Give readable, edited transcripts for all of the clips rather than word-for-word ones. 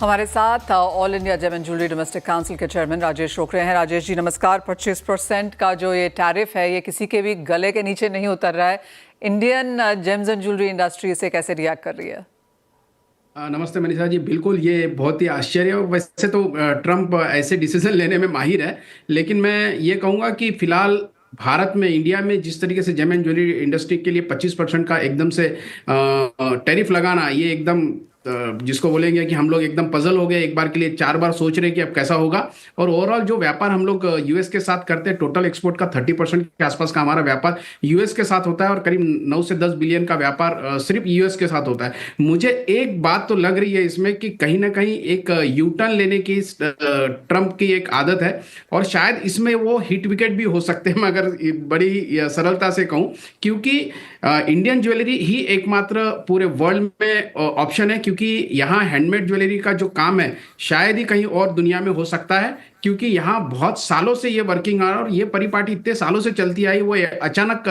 हमारे साथ all India gem and jewellery domestic council के चेयरमैन राजेश रोकरे हैं। राजेश जी नमस्कार। 25% का जो ये टैरिफ है ये किसी के भी गले के नीचे नहीं उतर रहा है। Indian James and jewellery industry इसे कैसे रिएक्ट कर रही है? नमस्ते मनीषा जी। बिल्कुल ये बहुत ही आश्चर्य। वैसे तो ट्रंप ऐसे डिसीजन लेने में माहिर है, लेकिन मैं ये कहूँगा कि फिलहाल भारत में, इंडिया में जिस तरीके से जेम एंड ज्वेलरी इंडस्ट्री के लिए 25% का एकदम से टैरिफ लगाना, ये एकदम जिसको बोलेंगे कि हम लोग एकदम पजल हो गए। एक बार के लिए 4 बार सोच रहे कि अब कैसा होगा। और ओवरऑल जो व्यापार हम लोग यूएस के साथ करते हैं, टोटल एक्सपोर्ट का 30% के आसपास का हमारा व्यापार यूएस के साथ होता है, और करीब 9 से 10 बिलियन का व्यापार सिर्फ यूएस के साथ होता है। मुझे एक बात तो लग रही है इसमें कि कहीं ना कहीं एक यू टर्न लेने की ट्रंप की एक आदत है, और शायद इसमें वो हिट विकेट भी हो सकते हैं, मगर बड़ी सरलता से कहूं, क्योंकि इंडियन ज्वेलरी ही एकमात्र पूरे वर्ल्ड में ऑप्शन है, क्योंकि यहाँ हैंडमेड ज्वेलरी का जो काम है शायद ही कहीं और दुनिया में हो सकता है, क्योंकि यहाँ बहुत सालों से ये वर्किंग आ रहा है, और ये परिपाटी इतने सालों से चलती आई। वो अचानक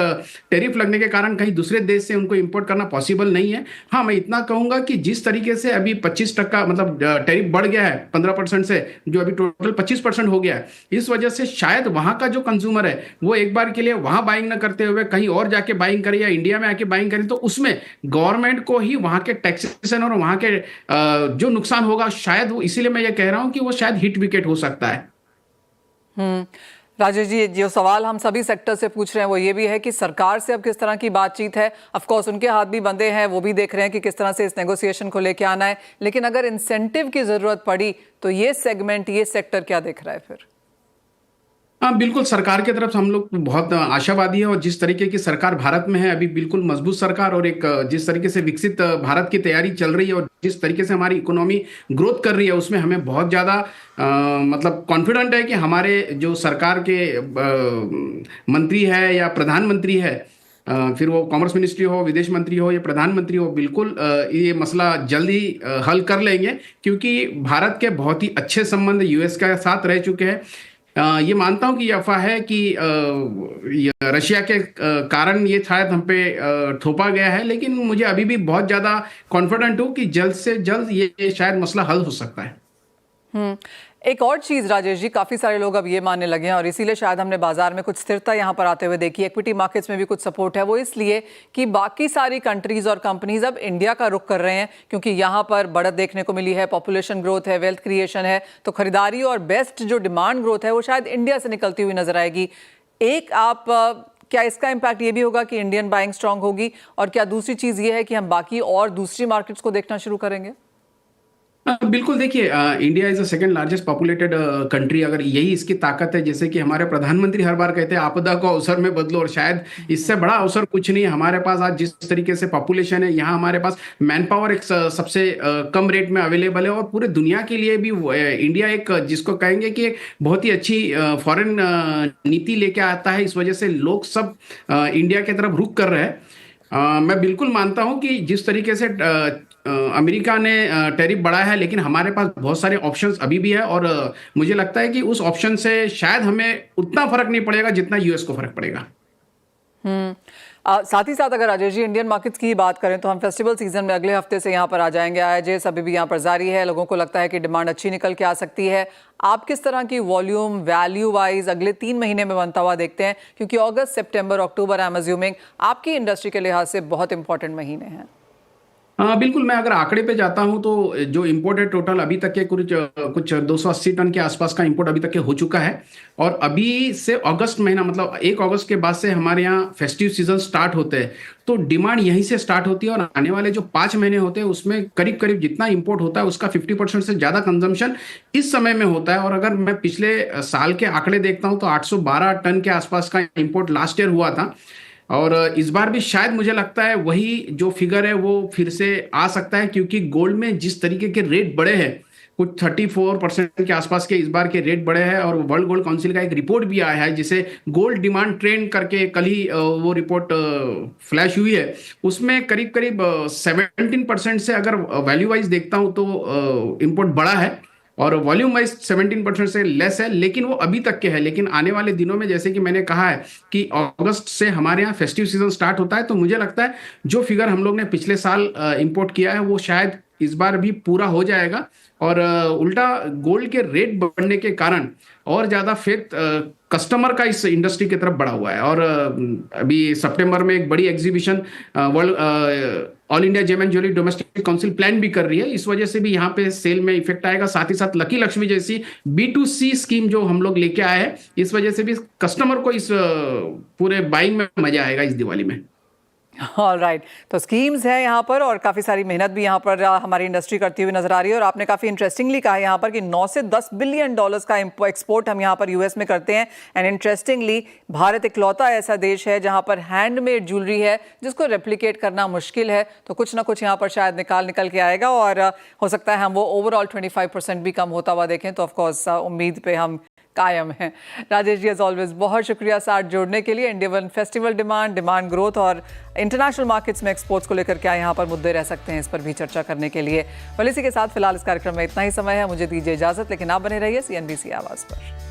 टैरिफ लगने के कारण कहीं दूसरे देश से उनको इंपोर्ट करना पॉसिबल नहीं है। हाँ, मैं इतना कहूंगा कि जिस तरीके से अभी 25% मतलब टैरिफ बढ़ गया है 15% से, जो अभी टोटल 25% हो गया है, इस वजह से शायद वहां का जो कंज्यूमर है वो एक बार के लिए वहां बाइंग ना करते हुए कहीं और जाके बाइंग करे या इंडिया में आके बाइंग करे, तो उसमें गवर्नमेंट को ही वहां के टैक्सेशन और वहां के जो नुकसान होगा, शायद वो, इसीलिए मैं ये कह रहा हूं कि वो शायद हिट विकेट हो सकता है। राजेश जी, जो सवाल हम सभी सेक्टर से पूछ रहे हैं वो ये भी है कि सरकार से अब किस तरह की बातचीत है। ऑफ कोर्स उनके हाथ भी बंधे हैं, वो भी देख रहे हैं कि किस तरह से इस नेगोशिएशन को लेके आना है, लेकिन अगर इंसेंटिव की जरूरत पड़ी तो ये सेगमेंट, ये सेक्टर क्या देख रहा है फिर? हाँ, बिल्कुल सरकार की तरफ से हम लोग बहुत आशावादी है, और जिस तरीके की सरकार भारत में है अभी, बिल्कुल मजबूत सरकार, और एक जिस तरीके से विकसित भारत की तैयारी चल रही है, और जिस तरीके से हमारी इकोनॉमी ग्रोथ कर रही है, उसमें हमें बहुत ज़्यादा मतलब कॉन्फिडेंट है कि हमारे जो सरकार के मंत्री है या प्रधानमंत्री है, फिर वो कॉमर्स मिनिस्ट्री हो, विदेश मंत्री हो या प्रधानमंत्री हो, बिल्कुल ये मसला जल्दी हल कर लेंगे, क्योंकि भारत के बहुत ही अच्छे संबंध यूएस के साथ रह चुके हैं। ये मानता हूं कि ये अफवाह है कि ये रशिया के कारण ये शायद हम पे थोपा गया है, लेकिन मुझे अभी भी बहुत ज़्यादा कॉन्फिडेंट हूं कि जल्द से जल्द ये शायद मसला हल हो सकता है। एक और चीज राजेश जी, काफी सारे लोग अब ये मानने लगे हैं और इसीलिए शायद हमने बाजार में कुछ स्थिरता यहां पर आते हुए देखी, इक्विटी मार्केट्स में भी कुछ सपोर्ट है, वो इसलिए कि बाकी सारी कंट्रीज और कंपनीज अब इंडिया का रुख कर रहे हैं, क्योंकि यहां पर बढ़त देखने को मिली है, पॉपुलेशन ग्रोथ है, वेल्थ क्रिएशन है, तो खरीदारी और बेस्ट जो डिमांड ग्रोथ है वो शायद इंडिया से निकलती हुई नजर आएगी। एक आप क्या इसका इंपैक्ट ये भी होगा कि इंडियन बाइंग स्ट्रांग होगी, और क्या दूसरी चीज ये है कि हम बाकी और दूसरी मार्केट्स को देखना शुरू करेंगे? बिल्कुल, देखिए, India is the second largest populated country. अगर यही इसकी ताकत है, जैसे कि हमारे प्रधानमंत्री हर बार कहते हैं आपदा को अवसर में बदलो, और शायद इससे बड़ा अवसर कुछ नहीं है। हमारे पास आज जिस तरीके से पॉपुलेशन है, यहाँ हमारे पास मैन पावर एक सबसे कम रेट में अवेलेबल है, और पूरे दुनिया के लिए भी इंडिया एक जिसको कहेंगे कि एक बहुत ही अच्छी फॉरेन नीति लेके आता है। इस वजह से लोग सब इंडिया की तरफ रुख कर रहे हैं। मैं बिल्कुल मानता हूं कि जिस तरीके से अमेरिका ने टैरिफ बढ़ाया है, लेकिन हमारे पास बहुत सारे ऑप्शंस अभी भी है, और मुझे लगता है कि उस ऑप्शन से शायद हमें उतना फर्क नहीं पड़ेगा जितना यूएस को फर्क पड़ेगा। साथ ही साथ अगर राजेश जी इंडियन मार्केट्स की बात करें तो हम फेस्टिवल सीजन में अगले हफ्ते से यहाँ पर आ जाएंगे। आईजेस अभी भी यहाँ पर जारी है, लोगों को लगता है कि डिमांड अच्छी निकल के आ सकती है। आप किस तरह की वॉल्यूम वैल्यू वाइज अगले 3 महीने में बनता हुआ देखते हैं, क्योंकि अगस्त, सितंबर, अक्टूबर आई एम अज्यूमिंग आपकी इंडस्ट्री के लिहाज से बहुत इंपॉर्टेंट महीने हैं। हाँ, बिल्कुल। मैं अगर आंकड़े पे जाता हूं तो जो इंपोर्ट है टोटल अभी तक के कुछ 280 टन के आसपास का इंपोर्ट अभी तक के हो चुका है, और अभी से अगस्त महीना, मतलब 1 अगस्त के बाद से हमारे यहाँ फेस्टिव सीजन स्टार्ट होते हैं, तो डिमांड यहीं से स्टार्ट होती है, और आने वाले जो 5 महीने होते हैं उसमें करीब करीब जितना इंपोर्ट होता है उसका 50% से ज़्यादा कंजम्पशन इस समय में होता है। और अगर मैं पिछले साल के आंकड़े देखता हूँ तो 812 टन के आसपास का इंपोर्ट लास्ट ईयर हुआ था, और इस बार भी शायद मुझे लगता है वही जो फिगर है वो फिर से आ सकता है, क्योंकि गोल्ड में जिस तरीके के रेट बढ़े हैं, कुछ 34% के आसपास के इस बार के रेट बढ़े हैं, और वर्ल्ड गोल्ड काउंसिल का एक रिपोर्ट भी आया है जिसे गोल्ड डिमांड ट्रेंड करके कल ही वो रिपोर्ट फ्लैश हुई है। उसमें करीब करीब 17% से अगर वैल्यू वाइज देखता हूं तो इंपोर्ट बढ़ा है, और वॉल्यूम वाइज 17% से लेस है, लेकिन वो अभी तक के है। लेकिन आने वाले दिनों में, जैसे कि मैंने कहा है कि अगस्त से हमारे यहाँ फेस्टिव सीजन स्टार्ट होता है, तो मुझे लगता है जो फिगर हम लोग ने पिछले साल इंपोर्ट किया है वो शायद इस बार भी पूरा हो जाएगा। और उल्टा गोल्ड के रेट बढ़ने के कारण और ज्यादा फेथ कस्टमर का इस इंडस्ट्री की तरफ बढ़ा हुआ है। और अभी सितंबर में एक बड़ी exhibition world all India gem and jewellery domestic council plan भी कर रही है। इस वजह से भी यहाँ पे सेल में इफेक्ट आएगा। साथ ही साथ लकी लक्ष्मी जैसी B2C स्कीम जो हम लोग लेके आए हैं, इस वजह से भी कस्टमर को इस पूरे बाइंग में मजा आएगा इस दिवाली में। ऑल राइट, तो स्कीम्स हैं यहाँ पर और काफ़ी सारी मेहनत भी यहाँ पर हमारी इंडस्ट्री करती हुई नजर आ रही है। और आपने काफ़ी इंटरेस्टिंगली कहा यहाँ पर कि 9 से 10 बिलियन डॉलर्स का एक्सपोर्ट हम यहाँ पर यूएस में करते हैं। एंड इंटरेस्टिंगली भारत इकलौता ऐसा देश है जहाँ पर हैंडमेड ज्वेलरी है जिसको रेप्लिकेट करना मुश्किल है। तो कुछ ना कुछ यहाँ पर शायद निकल के आएगा और हो सकता है हम वो ओवरऑल 25% भी कम होता हुआ देखें। तो ऑफकोर्स उम्मीद पे हम कायम है। राजेश जी एज ऑलवेज बहुत शुक्रिया साथ जोड़ने के लिए। इंडियन फेस्टिवल डिमांड ग्रोथ और इंटरनेशनल मार्केट्स में एक्सपोर्ट्स को लेकर क्या यहाँ पर मुद्दे रह सकते हैं, इस पर भी चर्चा करने के लिए। इसी के साथ फिलहाल इस कार्यक्रम में इतना ही समय है, मुझे दीजिए इजाजत, लेकिन आप बने रहिए CNBC आवाज पर।